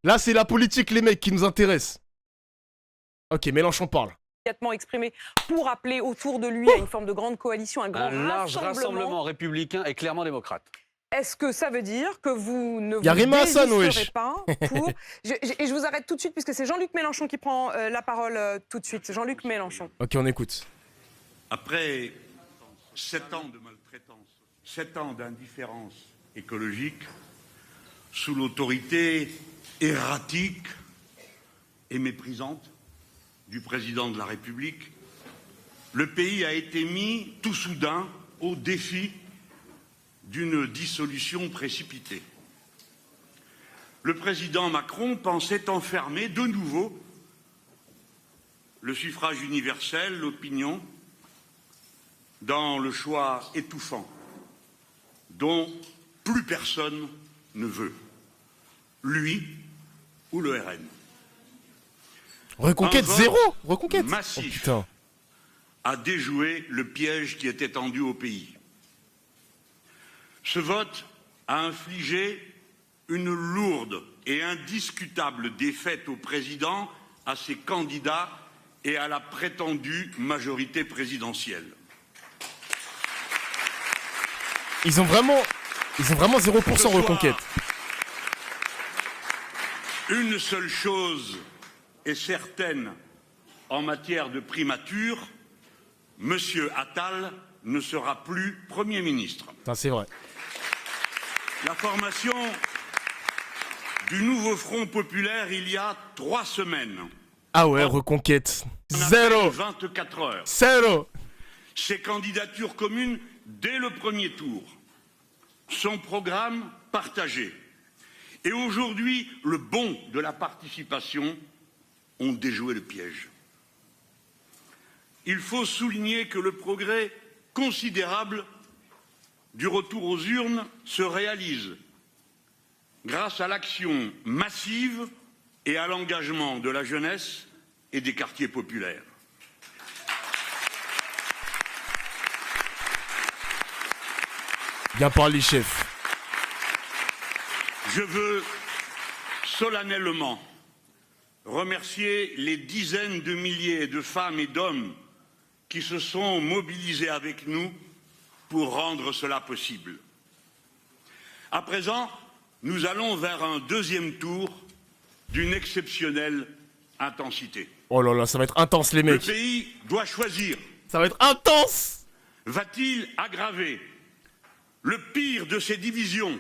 Là, c'est la politique, les mecs, qui nous intéresse. Ok, Mélenchon parle. Exprimé pour appeler autour de lui à une forme de grande coalition, un grand large rassemblement républicain et clairement démocrate. Est-ce que ça veut dire que vous ne vous désisterez pas pour... Et je vous arrête tout de suite puisque c'est Jean-Luc Mélenchon qui prend la parole tout de suite. Jean-Luc Mélenchon. Ok, on écoute. Après 7 ans de maltraitance, 7 ans d'indifférence écologique, sous l'autorité erratique et méprisante du président de la République, le pays a été mis tout soudain au défi d'une dissolution précipitée. Le président Macron pensait enfermer de nouveau le suffrage universel, l'opinion, dans le choix étouffant dont plus personne ne veut, lui ou le RN. Reconquête zéro. Reconquête massif oh, a déjoué le piège qui était tendu au pays. Ce vote a infligé une lourde et indiscutable défaite au président, à ses candidats et à la prétendue majorité présidentielle. Ils ont vraiment 0% reconquête. Une seule chose est certaine en matière de primature, Monsieur Attal ne sera plus Premier ministre. C'est vrai. La formation du nouveau Front populaire il y a 3 semaines. Ah ouais, reconquête. Zéro. 24 heures. Zéro. Ses candidatures communes dès le premier tour. Son programme partagé. Et aujourd'hui, le bon de la participation ont déjoué le piège. Il faut souligner que le progrès considérable du retour aux urnes se réalise grâce à l'action massive et à l'engagement de la jeunesse et des quartiers populaires. Bien parlé, chef. Je veux solennellement remercier les dizaines de milliers de femmes et d'hommes qui se sont mobilisés avec nous pour rendre cela possible. À présent, nous allons vers un deuxième tour d'une exceptionnelle intensité. Oh là là, ça va être intense, les mecs. Le pays doit choisir. Ça va être intense. Va-t-il aggraver le pire de ces divisions,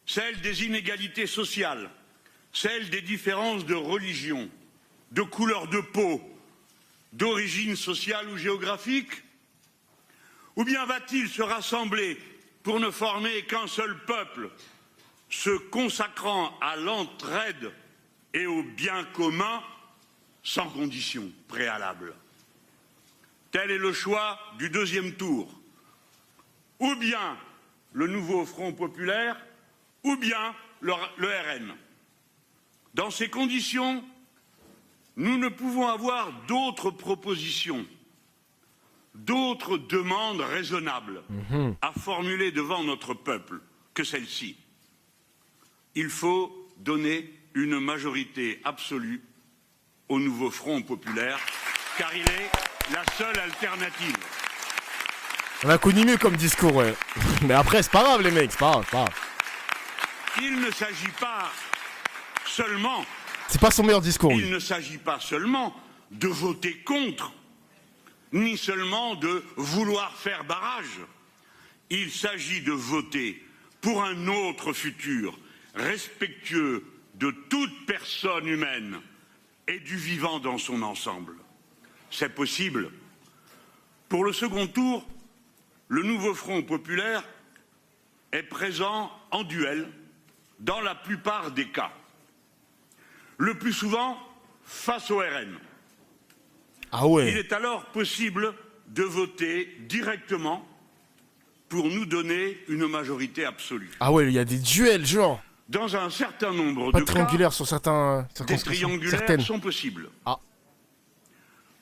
celle des inégalités sociales, celle des différences de religion, de couleur de peau, d'origine sociale ou géographique? Ou bien va-t-il se rassembler pour ne former qu'un seul peuple, se consacrant à l'entraide et au bien commun sans condition préalable? Tel est le choix du deuxième tour. Ou bien le nouveau Front populaire, ou bien le RN. Dans ces conditions, nous ne pouvons avoir d'autres propositions, d'autres demandes raisonnables à formuler devant notre peuple que celle-ci. Il faut donner une majorité absolue au nouveau Front populaire, car il est la seule alternative. On a connu mieux comme discours, ouais. Mais après, c'est pas grave, les mecs, c'est pas grave. Il ne s'agit pas seulement... C'est pas son meilleur discours, Il ne s'agit pas seulement de voter contre, ni seulement de vouloir faire barrage. Il s'agit de voter pour un autre futur, respectueux de toute personne humaine et du vivant dans son ensemble. C'est possible. Pour le second tour, le nouveau Front populaire est présent en duel dans la plupart des cas. Le plus souvent face au RN. Ah ouais. Il est alors possible de voter directement pour nous donner une majorité absolue. Ah ouais, il y a des duels, genre. Dans un certain nombre Pas de triangulaire cas, sur certains des triangulaires certaines. sont possibles. Ah.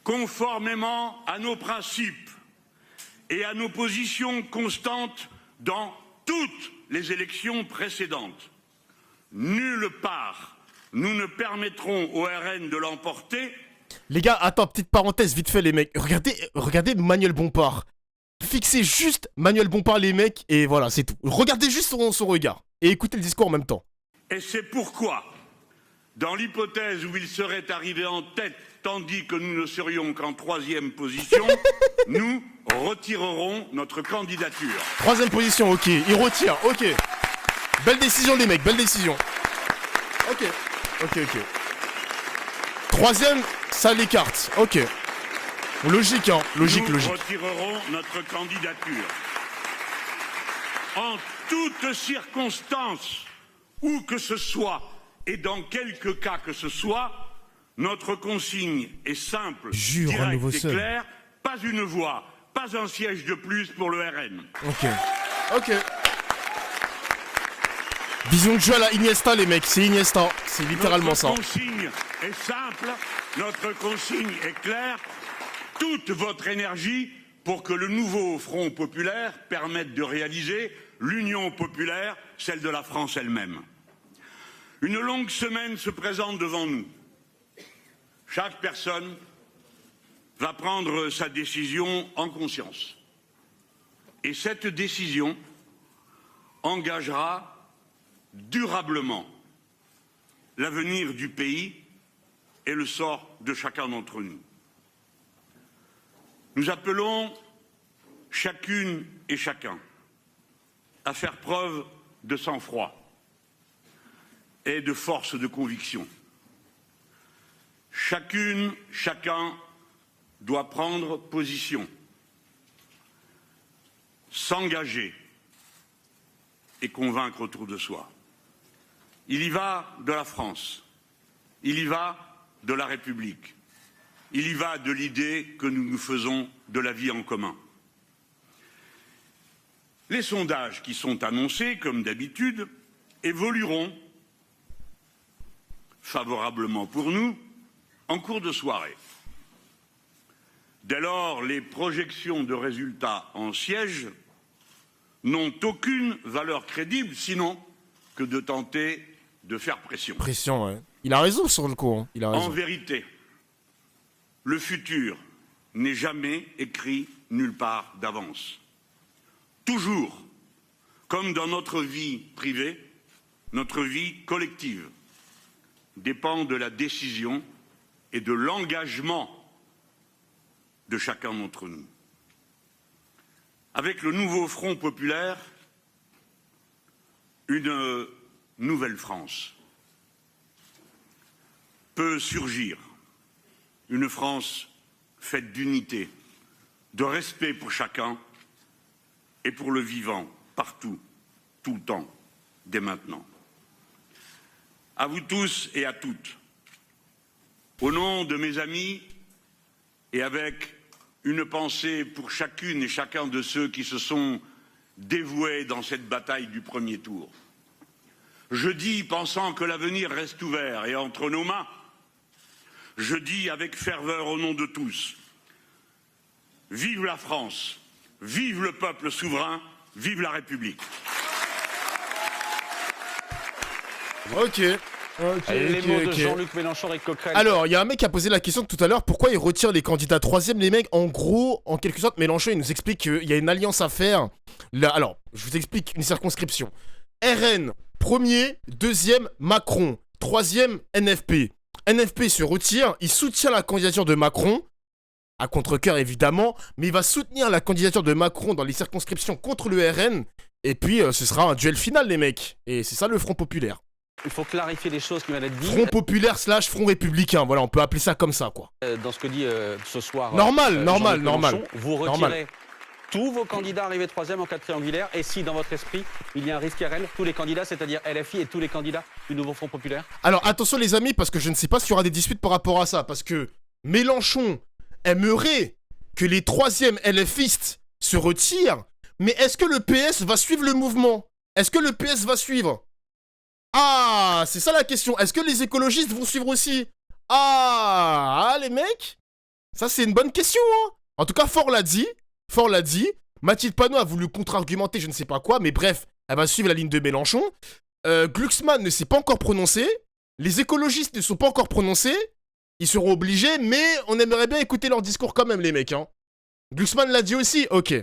Conformément à nos principes et à nos positions constantes dans toutes les élections précédentes, nulle part nous ne permettrons au RN de l'emporter. Les gars, attends, petite parenthèse, vite fait, les mecs. Regardez Manuel Bompard. Fixez juste Manuel Bompard, les mecs, et voilà, c'est tout. Regardez juste son regard. Et écoutez le discours en même temps. Et c'est pourquoi, dans l'hypothèse où il serait arrivé en tête, tandis que nous ne serions qu'en 3e position, nous retirerons notre candidature. 3e position, ok. Il retire, ok. Belle décision, les mecs, belle décision. Ok. 3e, ça l'écarte. Ok. Logique, hein. Logique. Nous retirerons notre candidature. En toutes circonstances, où que ce soit, et dans quelque cas que ce soit, notre consigne est simple, Jure, un nouveau directe et seul. claire, pas une voix, pas un siège de plus pour le RN. Ok. Vision de jeu à la Iniesta, les mecs, c'est Iniesta. C'est littéralement ça. Notre consigne est simple, notre consigne est claire. Toute votre énergie pour que le nouveau Front populaire permette de réaliser l'union populaire, celle de la France elle-même. Une longue semaine se présente devant nous. Chaque personne va prendre sa décision en conscience. Et cette décision engagera durablement l'avenir du pays et le sort de chacun d'entre nous. Nous appelons chacune et chacun à faire preuve de sang-froid et de force de conviction. Chacune, chacun doit prendre position, s'engager et convaincre autour de soi. Il y va de la France, il y va de la République, il y va de l'idée que nous nous faisons de la vie en commun. Les sondages qui sont annoncés, comme d'habitude, évolueront favorablement pour nous en cours de soirée. Dès lors, les projections de résultats en siège n'ont aucune valeur crédible, sinon que de tenter de faire pression. Pression, ouais. Il a raison sur le coup, hein. Il a raison. En vérité, le futur n'est jamais écrit nulle part d'avance. Toujours, comme dans notre vie privée, notre vie collective dépend de la décision et de l'engagement de chacun d'entre nous. Avec le nouveau Front populaire, une nouvelle France peut surgir. Une France faite d'unité, de respect pour chacun et pour le vivant, partout, tout le temps, dès maintenant. À vous tous et à toutes, au nom de mes amis et avec une pensée pour chacune et chacun de ceux qui se sont dévoués dans cette bataille du premier tour. Je dis, pensant que l'avenir reste ouvert et entre nos mains, je dis avec ferveur au nom de tous, vive la France, vive le peuple souverain, vive la République. Ok. Les mots de Jean-Luc Mélenchon avec Coquerel. Alors, il y a un mec qui a posé la question tout à l'heure, pourquoi il retire les candidats 3e, les mecs? En gros, en quelque sorte, Mélenchon, il nous explique qu'il y a une alliance à faire. Là, alors, je vous explique une circonscription. RN, 1er, 2e, Macron, 3e, NFP. NFP se retire, il soutient la candidature de Macron, à contre-cœur évidemment, mais il va soutenir la candidature de Macron dans les circonscriptions contre le RN, et puis ce sera un duel final, les mecs. Et c'est ça le Front populaire. Il faut clarifier les choses qui viennent d'être dites. Front populaire / Front républicain, voilà, on peut appeler ça comme ça, quoi. Dans ce que dit ce soir. Normal. Jean-Luc Mélenchon, vous retirez Normal. tous vos candidats arrivés 3e en cas de triangulaire. Et si, dans votre esprit, il y a un risque RN, tous les candidats, c'est-à-dire LFI et tous les candidats du nouveau Front populaire? Alors attention les amis, parce que je ne sais pas s'il y aura des disputes par rapport à ça, parce que Mélenchon aimerait que les 3e LFistes se retirent, mais est-ce que le PS va suivre le mouvement? Est-ce que le PS va suivre? Ah, c'est ça la question. Est-ce que les écologistes vont suivre aussi? Ah, les mecs, ça c'est une bonne question, hein. En tout cas, Faure l'a dit. Mathilde Panot a voulu contre-argumenter je ne sais pas quoi, mais bref, elle va suivre la ligne de Mélenchon. Glucksmann ne s'est pas encore prononcé. Les écologistes ne sont pas encore prononcés. Ils seront obligés, mais on aimerait bien écouter leur discours quand même, les mecs. Hein. Glucksmann l'a dit aussi. Ok.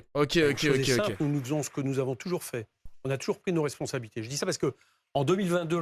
Nous faisons ce que nous avons toujours fait. On a toujours pris nos responsabilités. Je dis ça parce que en 2022,